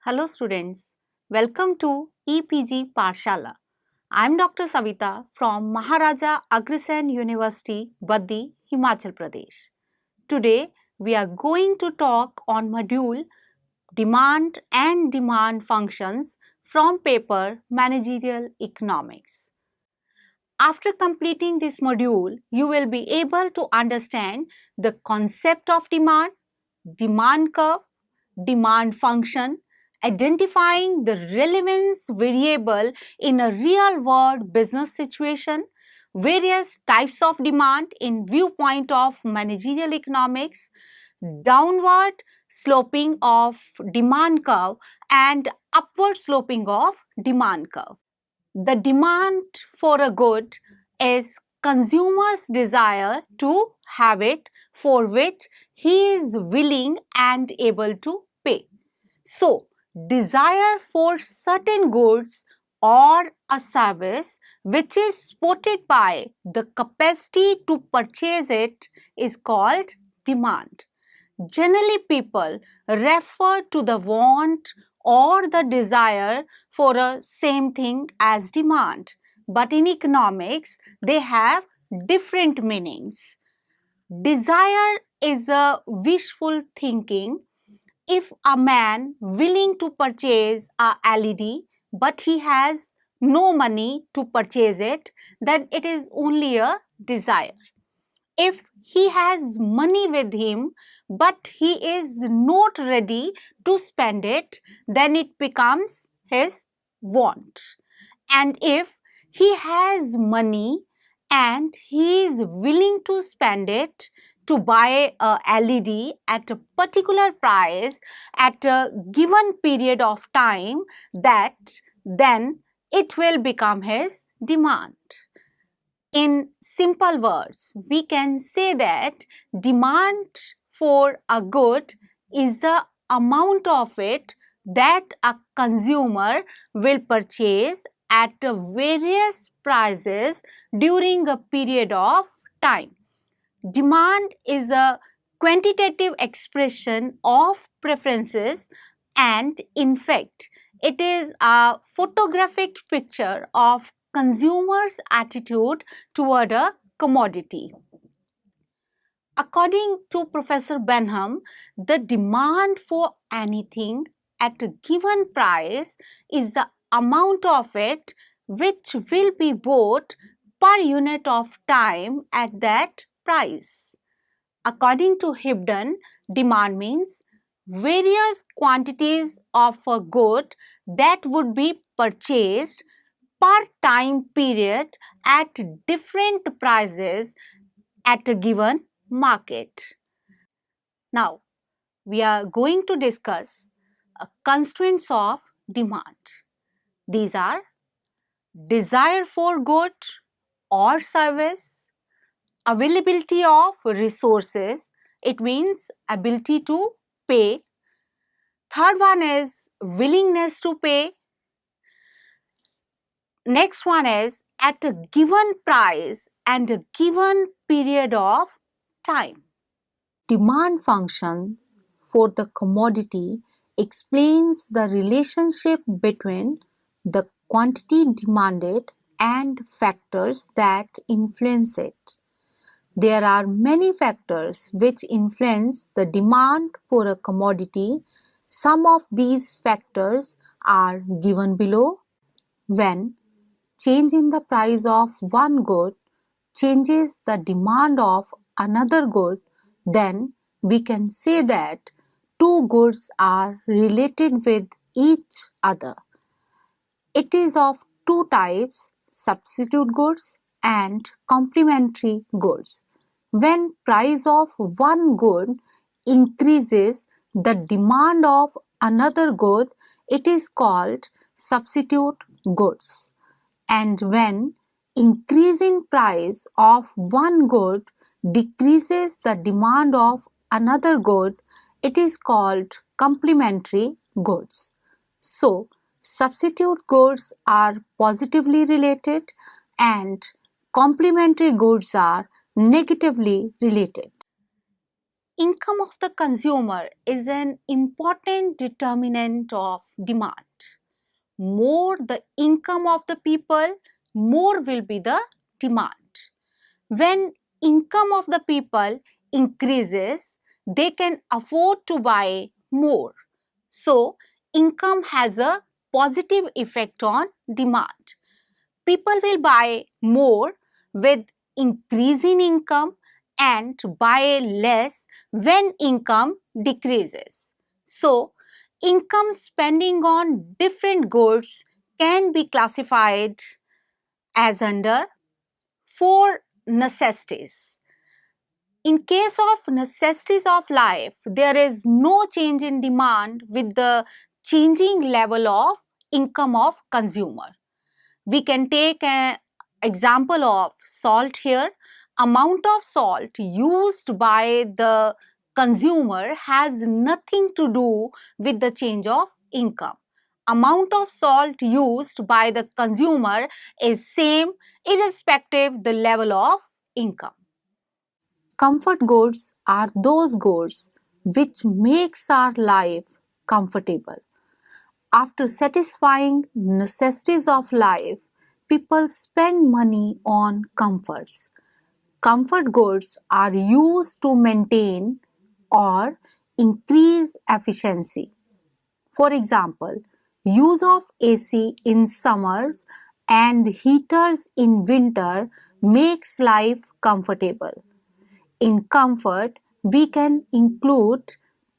Hello students, welcome to EPG Parshala. I am Dr. Savita from Maharaja Agrasen University, Baddi, Himachal Pradesh. Today we are going to talk on module Demand and Demand Functions from paper Managerial Economics. After completing this module, you will be able to understand the concept of demand, demand curve, demand function, identifying the relevance variable in a real world business situation, various types of demand in viewpoint of managerial economics, downward sloping of demand curve and upward sloping of demand curve. The demand for a good is consumer's desire to have it, for which he is willing and able to pay. So, desire for certain goods or a service which is supported by the capacity to purchase it is called demand. Generally, people refer to the want or the desire for a same thing as demand. But in economics, they have different meanings. Desire is a wishful thinking. If a man willing to purchase a LED but he has no money to purchase it, then it is only a desire. If he has money with him but he is not ready to spend it, then it becomes his want. And if he has money and he is willing to spend it to buy a LED at a particular price at a given period of time, then it will become his demand. In simple words, we can say that demand for a good is the amount of it that a consumer will purchase at various prices during a period of time. Demand is a quantitative expression of preferences, and in fact, it is a photographic picture of consumers' attitude toward a commodity. According to Professor Benham, the demand for anything at a given price is the amount of it which will be bought per unit of time at that price. According to Hibden, demand means various quantities of a good that would be purchased per time period at different prices at a given market. Now, we are going to discuss constraints of demand. These are desire for good or service, availability of resources, it means ability to pay. Third one is willingness to pay. Next one is at a given price and a given period of time. Demand function for the commodity explains the relationship between the quantity demanded and factors that influence it. There are many factors which influence the demand for a commodity. Some of these factors are given below. When change in the price of one good changes the demand of another good, then we can say that two goods are related with each other. It is of two types, substitute goods and complementary goods. When price of one good increases the demand of another good, it is called substitute goods. And when increase in price of one good decreases the demand of another good, it is called complementary goods. So, substitute goods are positively related and complementary goods are negatively related. income of the consumer is an important determinant of demand. More the income of the people, more will be the demand. When income of the people increases, they can afford to buy more. So, income has a positive effect on demand. People will buy more with increase in income and buy less when income decreases. So, income spending on different goods can be classified as under four necessities. In case of necessities of life, there is no change in demand with the changing level of income of consumer. We can take an example of salt here. Amount of salt used by the consumer has nothing to do with the change of income. Amount of salt used by the consumer is same irrespective the level of income. Comfort goods are those goods which makes our life comfortable. After satisfying necessities of life, people spend money on comforts. Comfort goods are used to maintain or increase efficiency. For example, use of AC in summers and heaters in winter makes life comfortable. In comfort, we can include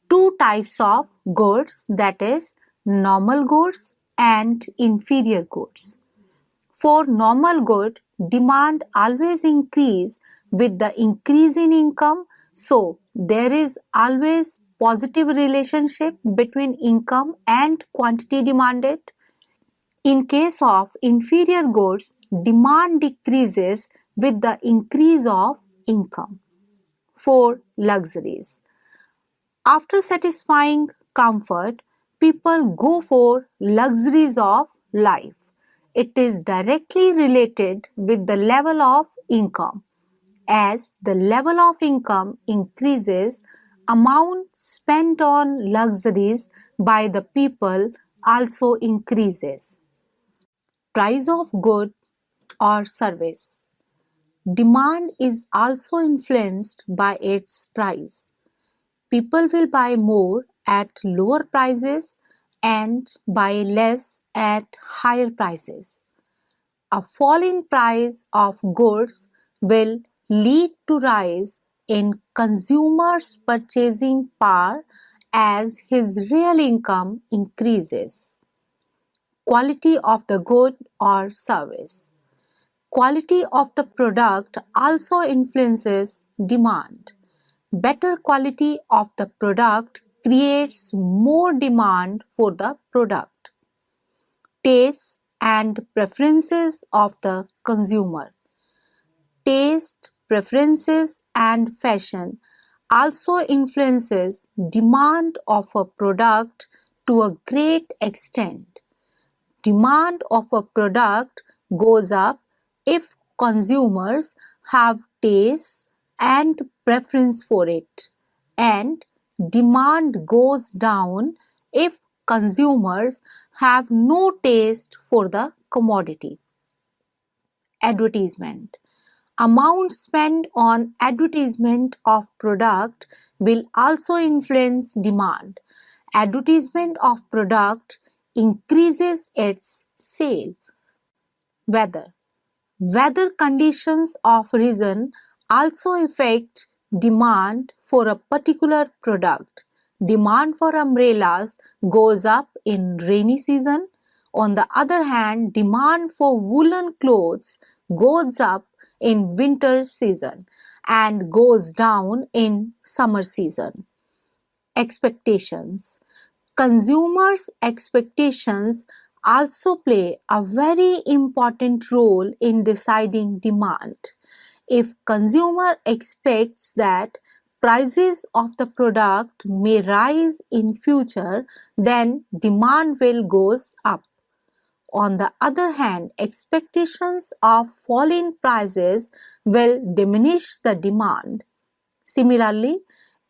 two types of goods, that is normal goods and inferior goods. For normal good, demand always increase with the increase in income, so there is always positive relationship between income and quantity demanded. In case of inferior goods, demand decreases with the increase of income. For luxuries, after satisfying comfort, people go for luxuries of life. It is directly related with the level of income. As the level of income increases, amount spent on luxuries by the people also increases. Price of good or service. Demand is also influenced by its price. People will buy more at lower prices and buy less at higher prices. A fall in price of goods will lead to rise in consumers' purchasing power as his real income increases. Quality of the good or service. Quality of the product also influences demand. Better quality of the product creates more demand for the product. Tastes and preferences of the consumer. Taste, preferences and fashion also influences demand of a product to a great extent. Demand of a product goes up if consumers have taste and preference for it, and demand goes down if consumers have no taste for the commodity. Advertisement. Amount spent on advertisement of product will also influence demand. Advertisement of product increases its sale. Weather. Weather conditions of region also affect demand for a particular product. Demand for umbrellas goes up in rainy season. On the other hand, demand for woolen clothes goes up in winter season and goes down in summer season. Expectations. Consumers' expectations also play a very important role in deciding demand. If consumer expects that prices of the product may rise in future, then demand will goes up. On the other hand, expectations of falling prices will diminish the demand. Similarly,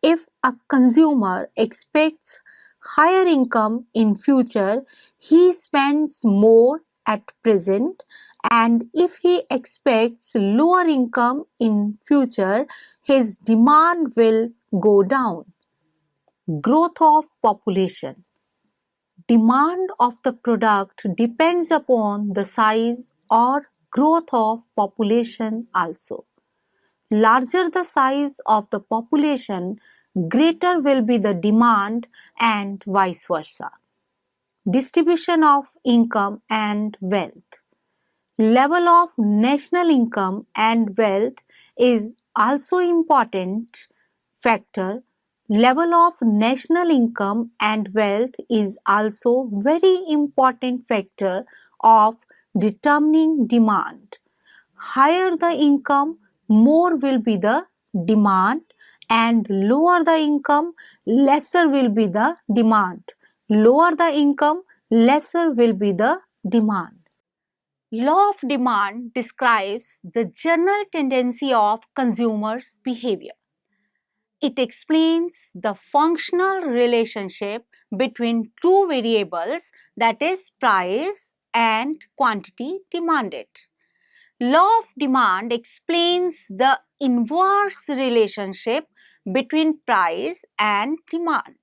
If a consumer expects higher income in future, he spends more at present, and if he expects lower income in future, his demand will go down. Growth of population. Demand of the product depends upon the size or growth of population also. Larger the size of the population, greater will be the demand and vice versa. Distribution of income and wealth. Level of national income and wealth is also important factor. Level of national income and wealth is also very important factor of determining demand. Higher the income, more will be the demand, and lower the income, lesser will be the demand. Lower the income, lesser will be the demand. Law of demand describes the general tendency of consumers' behavior. It explains the functional relationship between two variables, that is price and quantity demanded. Law of demand explains the inverse relationship between price and demand.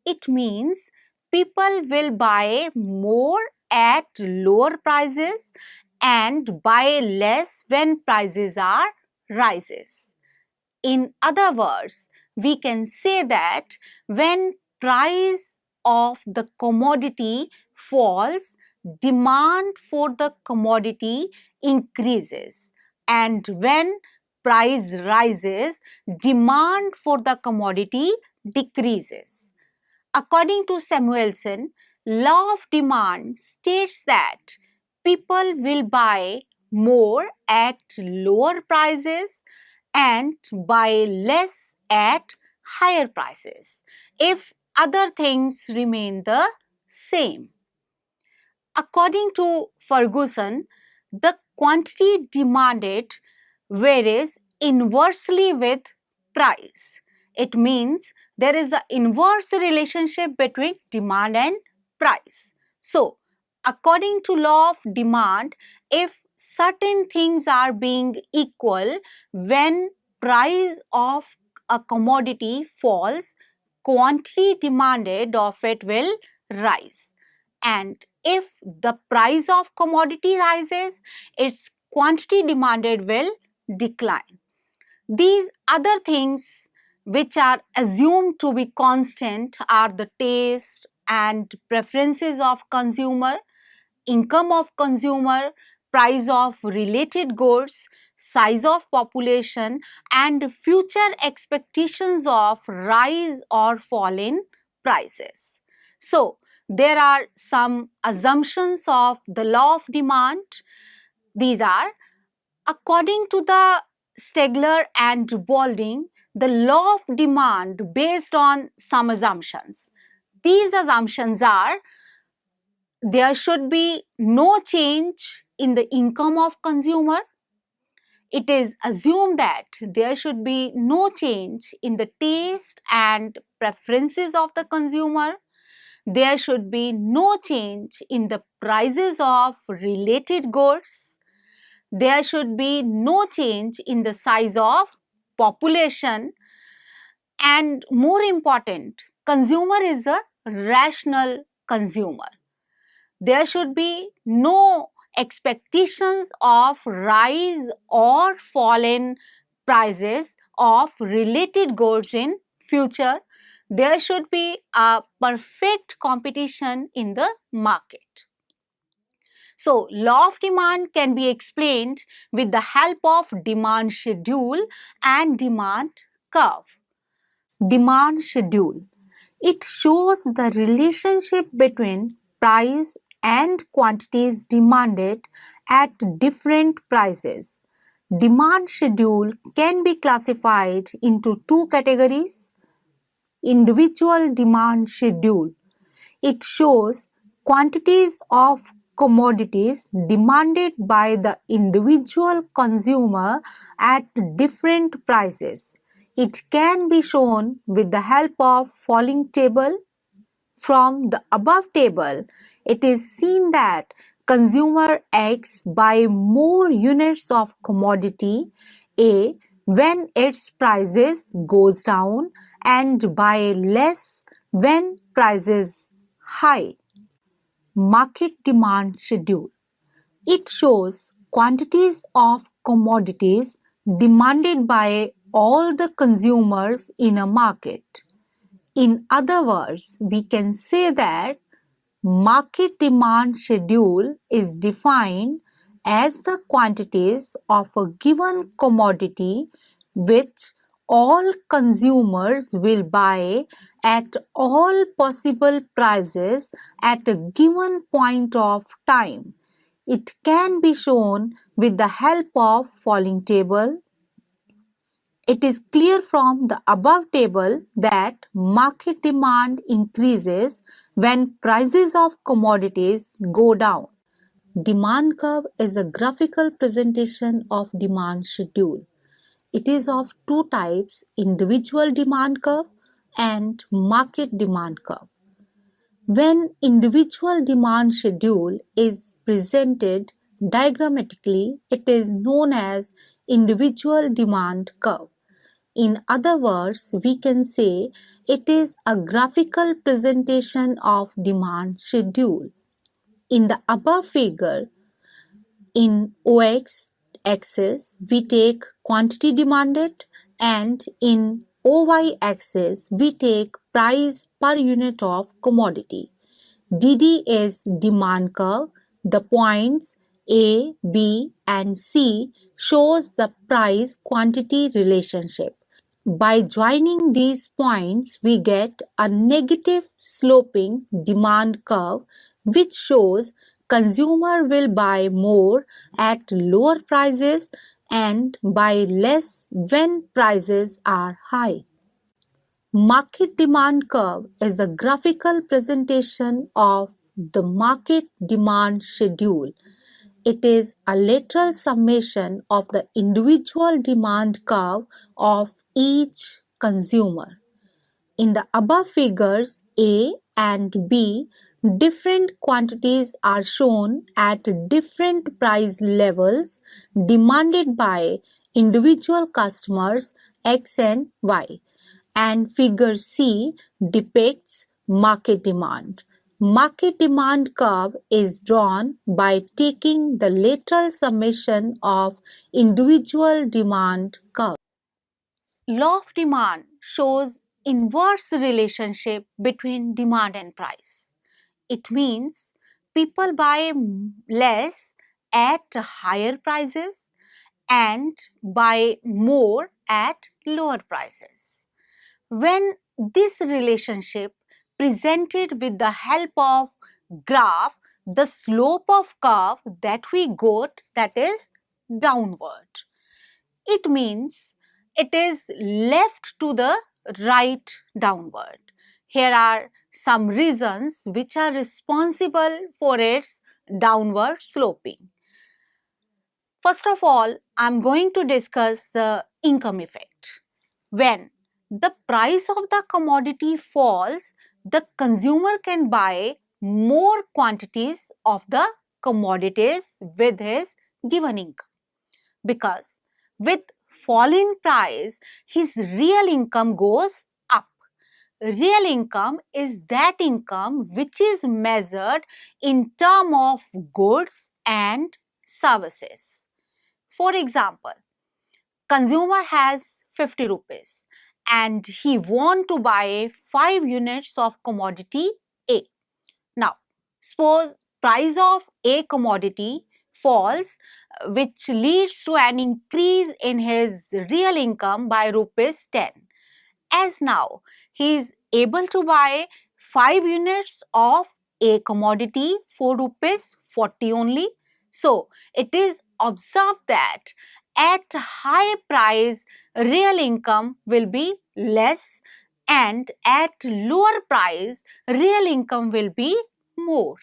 It means people will buy more at lower prices and buy less when prices are rises. In other words, we can say that when price of the commodity falls, demand for the commodity increases, and when price rises, demand for the commodity decreases. According to Samuelson, law of demand states that people will buy more at lower prices and buy less at higher prices if other things remain the same. According to Ferguson, the quantity demanded varies inversely with price. It means there is an inverse relationship between demand and price. So, according to law of demand, if certain things are being equal, when price of a commodity falls, quantity demanded of it will rise. And if the price of commodity rises, its quantity demanded will decline. These other things which are assumed to be constant are the taste and preferences of consumer, income of consumer, price of related goods, size of population, and future expectations of rise or fall in prices. So, there are some assumptions of the law of demand. These are, according to the Stegler and Balding, the law of demand based on some assumptions. These assumptions are: there should be no change in the income of consumer. It is assumed that there should be no change in the taste and preferences of the consumer. There should be no change in the prices of related goods. There should be no change in the size of population. And more important, consumer is a rational consumer. There should be no expectations of rise or fall in prices of related goods in future. There should be a perfect competition in the market. So, law of demand can be explained with the help of demand schedule and demand curve. Demand schedule. It shows the relationship between price and quantities demanded at different prices. Demand schedule can be classified into two categories. Individual demand schedule. It shows quantities of commodities demanded by the individual consumer at different prices. It can be shown with the help of falling table. From the above table, it is seen that consumer X buy more units of commodity A when its prices goes down and buy less when prices high. Market demand schedule. It shows quantities of commodities demanded by all the consumers in a market. In other words, we can say that market demand schedule is defined as the quantities of a given commodity which all consumers will buy at all possible prices at a given point of time. It can be shown with the help of falling table. It is clear from the above table that market demand increases when prices of commodities go down. Demand curve is a graphical presentation of demand schedule. It is of two types, individual demand curve and market demand curve. When individual demand schedule is presented diagrammatically, it is known as individual demand curve. In other words, we can say it is a graphical presentation of demand schedule. In the above figure, in OX axis, we take quantity demanded, and in OY axis, we take price per unit of commodity. DD is demand curve. The points A, B and C shows the price quantity relationship. By joining these points, we get a negative sloping demand curve which shows consumer will buy more at lower prices and buy less when prices are high. Market demand curve is a graphical presentation of the market demand schedule. It is a lateral summation of the individual demand curve of each consumer. In the above figures A and B, different quantities are shown at different price levels demanded by individual customers X and Y. And figure C depicts market demand. Market demand curve is drawn by taking the lateral summation of individual demand curve. Law of demand shows inverse relationship between demand and price. It means people buy less at higher prices and buy more at lower prices. When this relationship presented with the help of graph, the slope of curve that we got, that is downward. It means it is left to the right downward. Here are some reasons which are responsible for its downward sloping. First of all, I am going to discuss the income effect. When the price of the commodity falls, the consumer can buy more quantities of the commodities with his given income. Because with falling price, his real income goes up. Real income is that income which is measured in terms of goods and services. For example, consumer has 50 rupees and he want to buy 5 units of commodity A. Now, suppose price of A commodity falls, which leads to an increase in his real income by rupees 10. As now he is able to buy 5 units of A commodity for rupees 40 only. So, it is observed that at high price, real income will be less, and at lower price, real income will be more.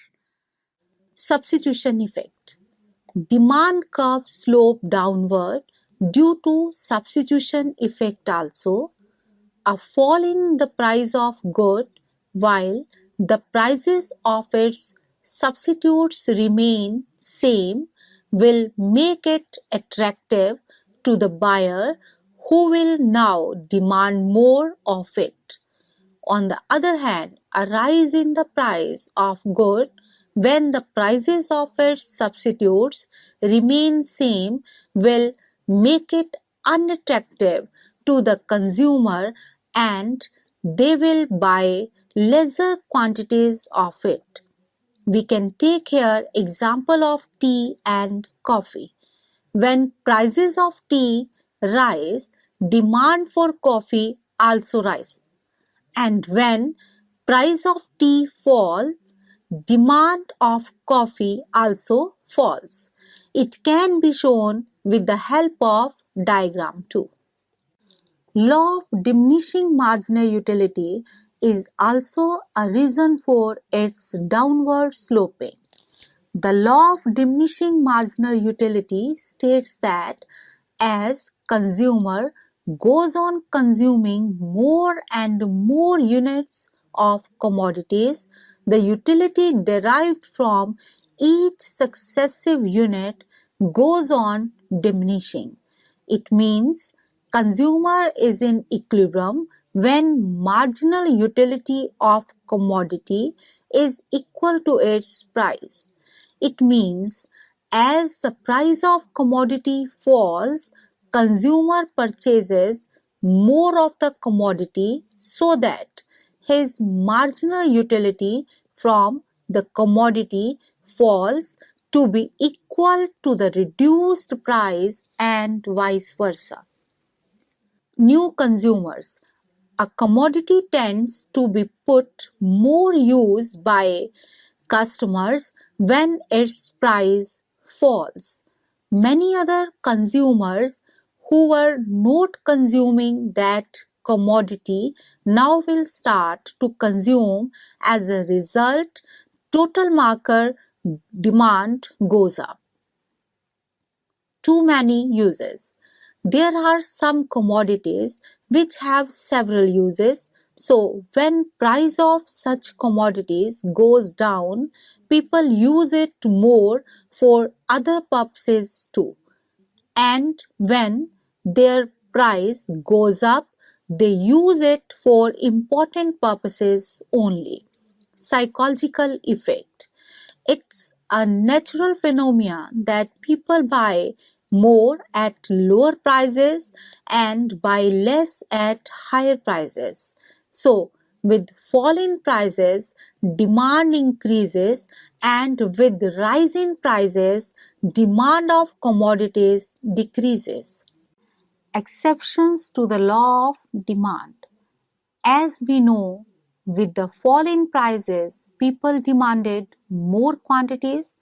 Substitution effect. Demand curve slope downward due to substitution effect also, a fall in the price of good while the prices of its substitutes remain same will make it attractive to the buyer who will now demand more of it. On the other hand, a rise in the price of good when the prices of its substitutes remain same will make it unattractive to the consumer and they will buy lesser quantities of it. We can take here example of tea and coffee. When prices of tea rise, demand for coffee also rises. And when price of tea fall, demand of coffee also falls. It can be shown with the help of diagram too. Law of diminishing marginal utility is also a reason for its downward sloping. The law of diminishing marginal utility states that as consumer goes on consuming more and more units of commodities, the utility derived from each successive unit goes on diminishing. It means consumer is in equilibrium when marginal utility of commodity is equal to its price. It means as the price of commodity falls, consumer purchases more of the commodity so that his marginal utility from the commodity falls to be equal to the reduced price and vice versa. New consumers. A commodity tends to be put more use by customers when its price falls. Many other consumers who were not consuming that commodity now will start to consume. As a result, total market demand goes up. Too many uses. There are some commodities which have several uses. So when price of such commodities goes down, people use it more for other purposes too. And when their price goes up, they use it for important purposes only. Psychological effect. It's a natural phenomenon that people buy more at lower prices and buy less at higher prices. So, with fall in prices, demand increases, and with rise in prices, demand of commodities decreases. Exceptions to the law of demand. As we know, with the fall in prices, people demanded more quantities,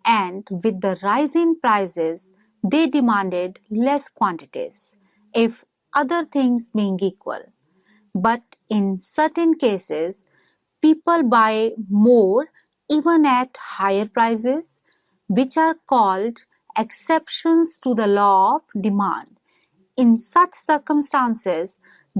and with the rise in prices, they demanded less quantities, if other things being equal. But in certain cases, people buy more even at higher prices, which are called exceptions to the law of demand. In such circumstances,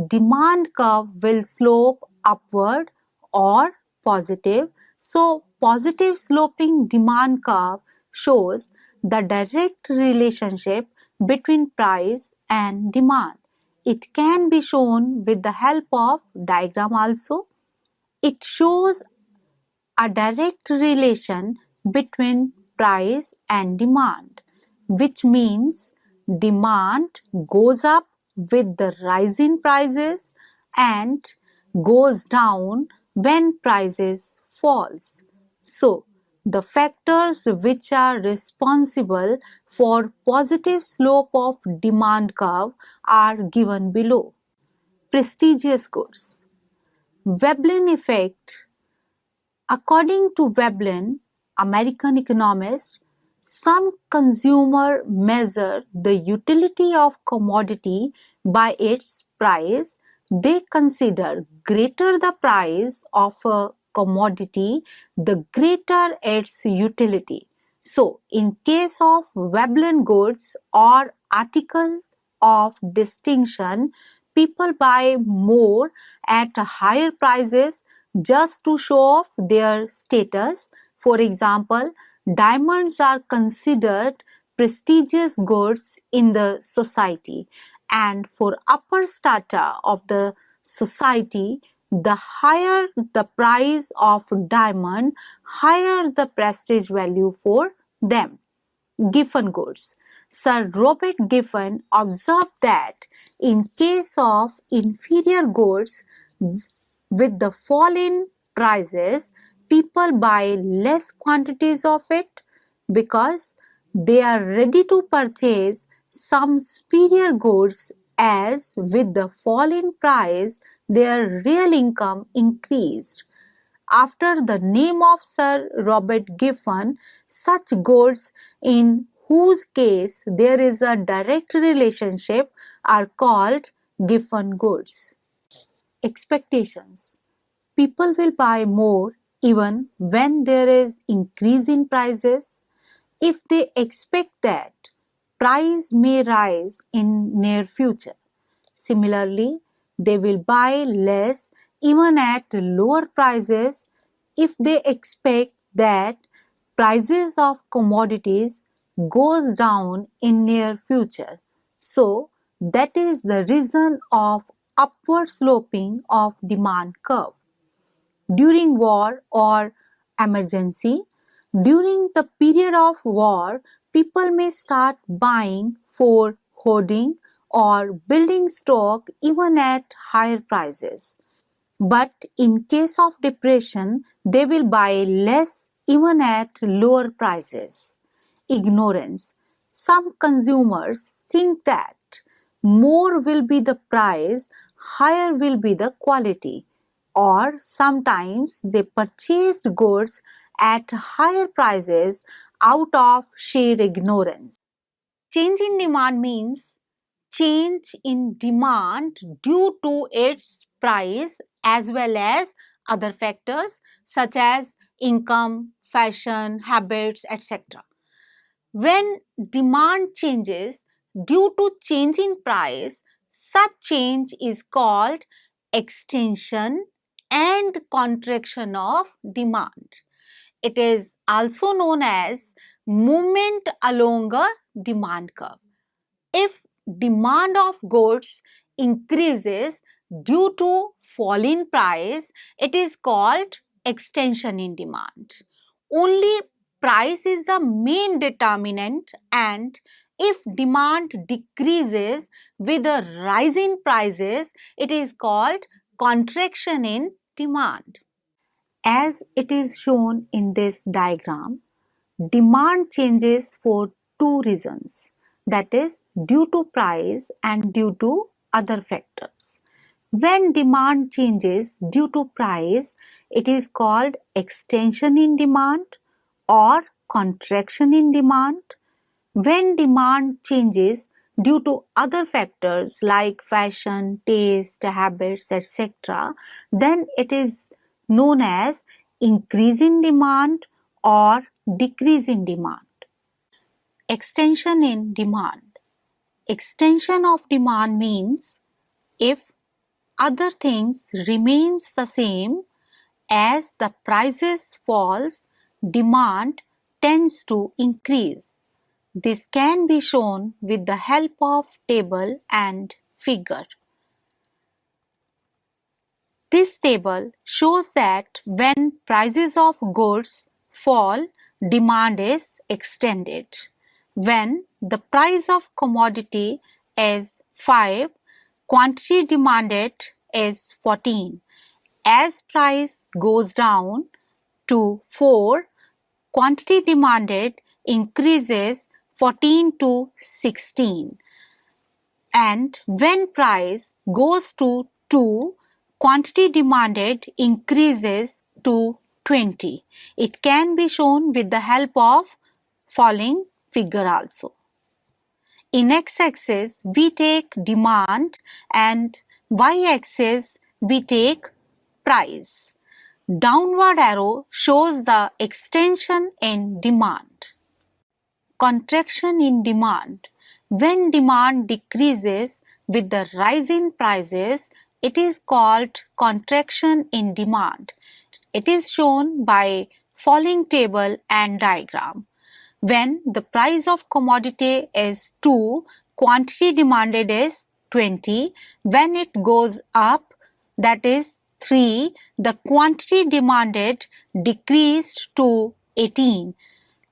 demand curve will slope upward or positive. So, positive sloping demand curve shows the direct relationship between price and demand. It can be shown with the help of diagram also. It shows a direct relation between price and demand, which means demand goes up with the rise in prices and goes down when prices falls. So, the factors which are responsible for positive slope of demand curve are given below. Prestigious goods. Veblen effect. According to Veblen, American economist, some consumer measure the utility of commodity by its price. They consider greater the price of a commodity, the greater its utility. So, in case of Veblen goods or article of distinction. People buy more at higher prices just to show off their status. For example, diamonds are considered prestigious goods in the society, and for upper strata of the society, the higher the price of diamond, higher the prestige value for them. Giffen goods. Sir Robert Giffen observed that in case of inferior goods, with the fall in prices, people buy less quantities of it because they are ready to purchase some superior goods, as with the fall in price, their real income increased. After the name of Sir Robert Giffen, such goods in whose case there is a direct relationship are called Giffen goods. Expectations. People will buy more even when there is increase in prices if they expect that price may rise in near future. Similarly, they will buy less even at lower prices if they expect that prices of commodities goes down in near future. So that is the reason of upward sloping of demand curve. During war or emergency, during the period of war, people may start buying for hoarding or building stock even at higher prices. But in case of depression, they will buy less even at lower prices. Ignorance. Some consumers think that more will be the price, higher will be the quality, or sometimes they purchased goods at higher prices out of sheer ignorance. Change in demand means change in demand due to its price as well as other factors such as income, fashion, habits, etc. When demand changes due to change in price, such change is called extension and contraction of demand. It is also known as movement along a demand curve. If demand of goods increases due to fall in price, it is called extension in demand. Only price is the main determinant, and if demand decreases with a rise in prices, it is called contraction in demand. As it is shown in this diagram, demand changes for two reasons, that is due to price and due to other factors. When demand changes due to price, it is called extension in demand or contraction in demand. When demand changes due to other factors like fashion, taste, habits, etc., then it is known as increase in demand or decrease in demand. Extension in demand. Extension of demand means if other things remains the same, as the prices falls, demand tends to increase. This can be shown with the help of table and figure. This table shows that when prices of goods fall, demand is extended. When the price of commodity is 5, quantity demanded is 14. As price goes down to 4, quantity demanded increases 14 to 16. And when price goes to 2, quantity demanded increases to 20. It can be shown with the help of following figure also. In x-axis, we take demand and y-axis, we take price. Downward arrow shows the extension in demand. Contraction in demand. When demand decreases with the rise in prices, it is called contraction in demand. It is shown by following table and diagram. When the price of commodity is 2, quantity demanded is 20. When it goes up, that is 3, the quantity demanded decreased to 18.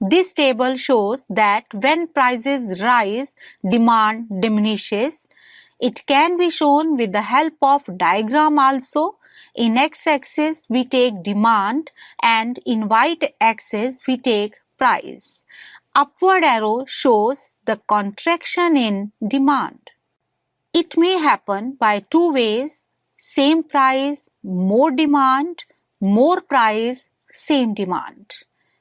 This table shows that when prices rise, demand diminishes. It can be shown with the help of diagram also. In x-axis we take demand and in y-axis we take price. Upward arrow shows the contraction in demand. It may happen by two ways: same price, more demand; more price, same demand.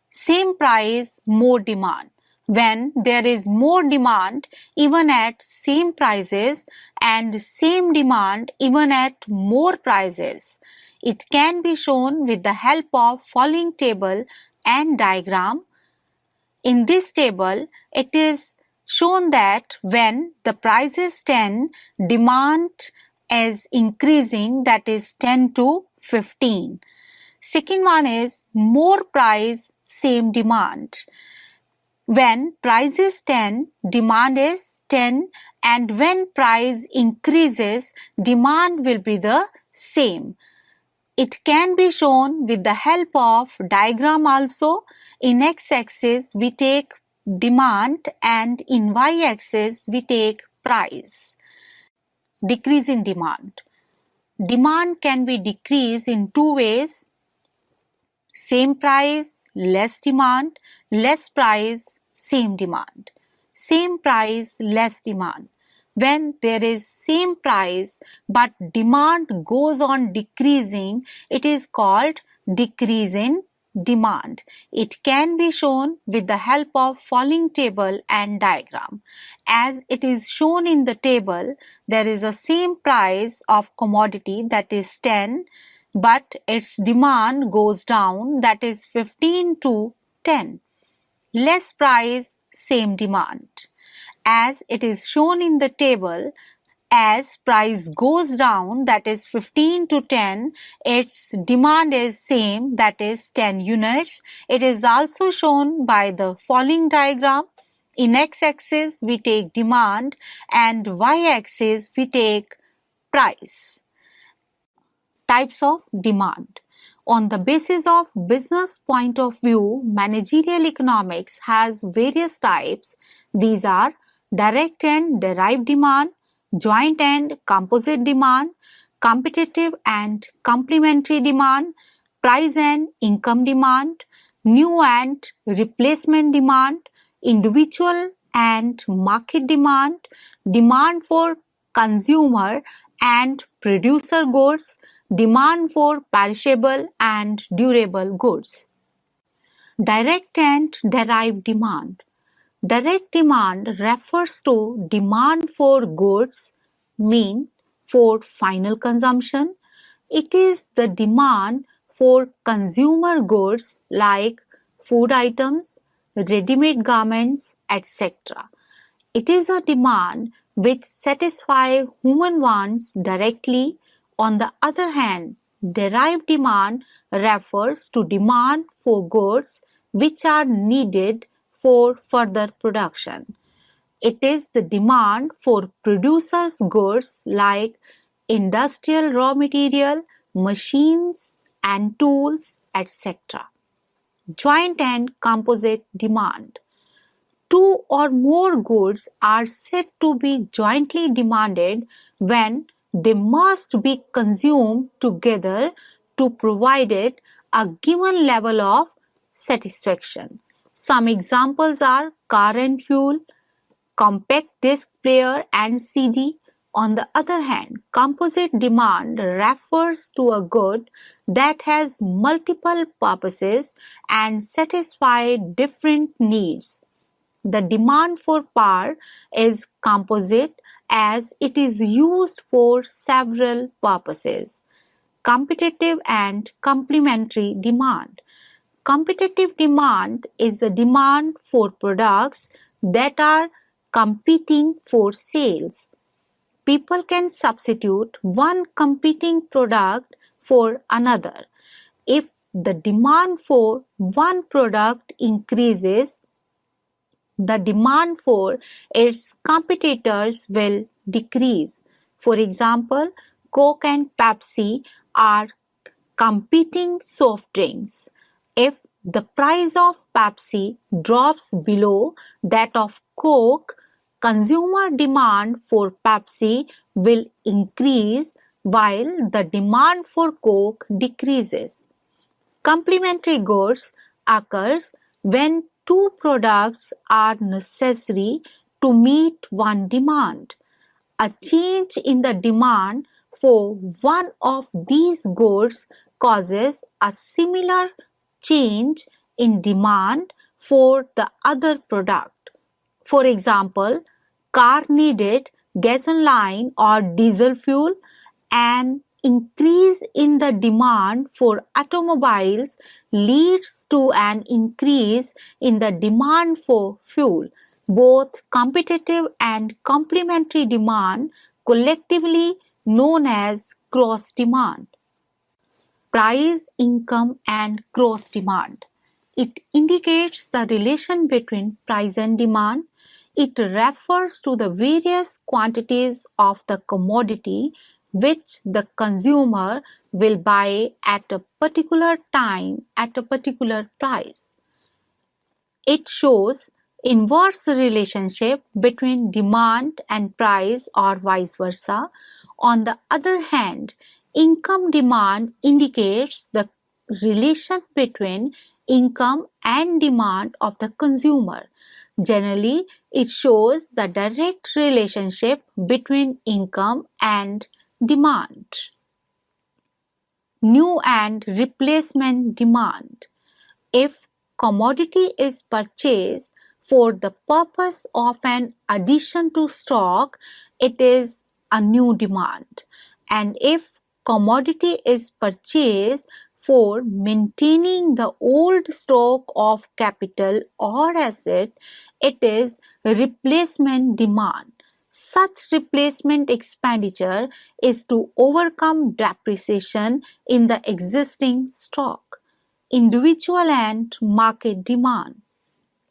Same price, more demand. When there is more demand even at same prices and same demand even at more prices. It can be shown with the help of following table and diagram. In this table, it is shown that when the price is 10, demand is increasing, that is 10 to 15. Second one is more price, same demand. When price is 10, demand is 10, and when price increases, demand will be the same. It can be shown with the help of diagram also. In x-axis we take demand and in y-axis we take price. Decrease in demand. Demand can be decreased in two ways: same price, less demand; less price, same demand. Same price, less demand. When there is same price but demand goes on decreasing, it is called decrease in demand. It can be shown with the help of following table and diagram. As it is shown in the table, there is a same price of commodity, that is 10, but its demand goes down, that is 15 to 10. Less price, same demand. As it is shown in the table, as price goes down, that is 15 to 10, its demand is same, that is 10 units. It is also shown by the following diagram. In x-axis we take demand and y-axis we take price. Types of demand. On the basis of business point of view, managerial economics has various types. These are direct and derived demand, joint and composite demand, competitive and complementary demand, price and income demand, new and replacement demand, individual and market demand, demand for consumer and producer goods, demand for perishable and durable goods. Direct and derived demand. Direct demand refers to demand for goods, mean for final consumption. It is the demand for consumer goods like food items, ready-made garments, etc. It is a demand which satisfies human wants directly. On the other hand, derived demand refers to demand for goods which are needed for further production. It is the demand for producers' goods like industrial raw material, machines and tools, etc. Joint and composite demand. Two or more goods are said to be jointly demanded when they must be consumed together to provide it a given level of satisfaction. Some examples are car and fuel, compact disc player and CD. On the other hand, composite demand refers to a good that has multiple purposes and satisfies different needs. The demand for power is composite as it is used for several purposes. Competitive and complementary demand. Competitive demand is the demand for products that are competing for sales. People can substitute one competing product for another. If the demand for one product increases, the demand for its competitors will decrease. For example, Coke and Pepsi are competing soft drinks. If the price of Pepsi drops below that of Coke, consumer demand for Pepsi will increase while the demand for Coke decreases. Complementary goods occurs when two products are necessary to meet one demand. A change in the demand for one of these goods causes a similar change in demand for the other product. For example, car needed gasoline or diesel fuel. An increase in the demand for automobiles leads to an increase in the demand for fuel. Both competitive and complementary demand, collectively known as cross demand. Price, income, and cross demand. It indicates the relation between price and demand. It refers to the various quantities of the commodity which the consumer will buy at a particular time at a particular price. It shows inverse relationship between demand and price or vice versa. On the other hand, income demand indicates the relation between income and demand of the consumer. Generally, it shows the direct relationship between income and demand. New and replacement demand. If commodity is purchased for the purpose of an addition to stock, it is a new demand. And if commodity is purchased for maintaining the old stock of capital or asset, it is replacement demand. Such replacement expenditure is to overcome depreciation in the existing stock. Individual and market demand.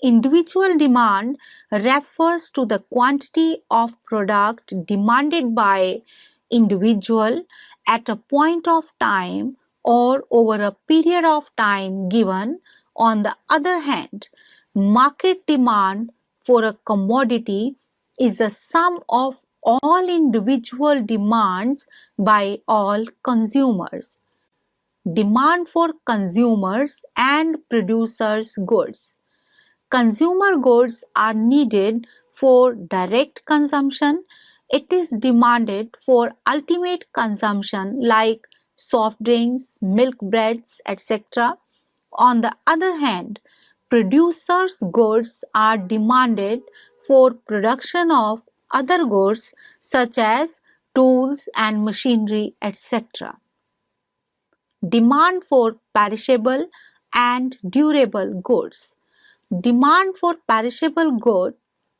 Individual demand refers to the quantity of product demanded by individual at a point of time or over a period of time given. On the other hand, market demand for a commodity is the sum of all individual demands by all consumers. Demand for consumers and producers' goods. Consumer goods are needed for direct consumption. It is demanded for ultimate consumption like soft drinks, milk breads, etc. On the other hand, producers' goods are demanded for production of other goods such as tools and machinery, etc. Demand for perishable and durable goods. Demand for perishable goods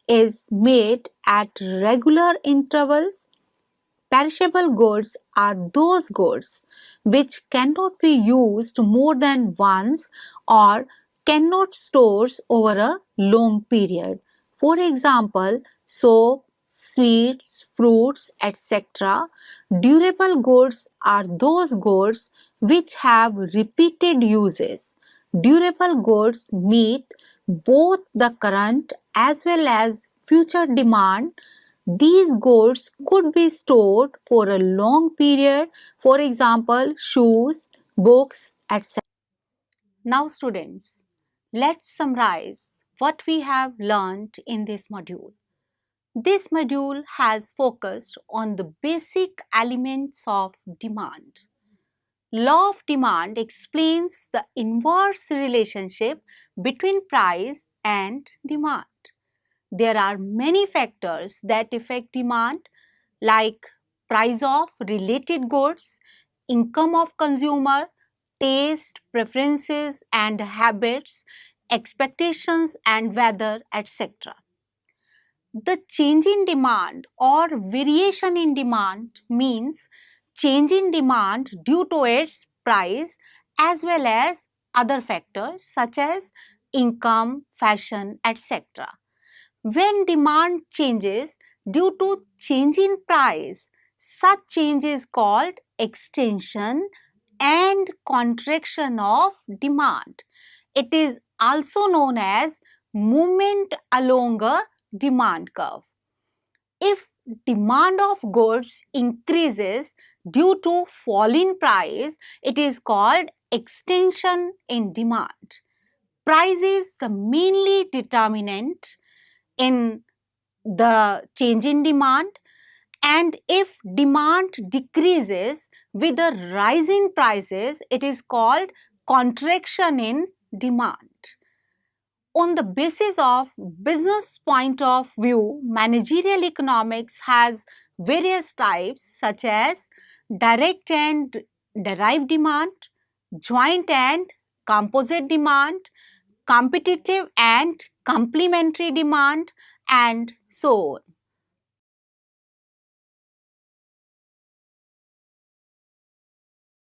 is made at regular intervals. Perishable goods are those goods which cannot be used more than once or cannot store over a long period. For example, soap, sweets, fruits, etc. Durable goods are those goods which have repeated uses. Durable goods meet both the current as well as future demand. These goods could be stored for a long period, for example, shoes, books, etc. Now students, let's summarize what we have learned in this module. This module has focused on the basic elements of demand. Law of demand explains the inverse relationship between price and demand. There are many factors that affect demand like price of related goods, income of consumer, taste, preferences and habits, expectations and weather, etc. The change in demand or variation in demand means change in demand due to its price as well as other factors such as income, fashion, etc. When demand changes due to change in price, such change is called extension and contraction of demand. It is also known as movement along a demand curve. If demand of goods increases due to fall in price, it is called extension in demand. Price is the mainly determinant in the change in demand, and if demand decreases with a rise in prices, it is called contraction in demand. On the basis of business point of view, managerial economics has various types such as direct and derived demand, joint and composite demand, competitive and complementary demand, and so on.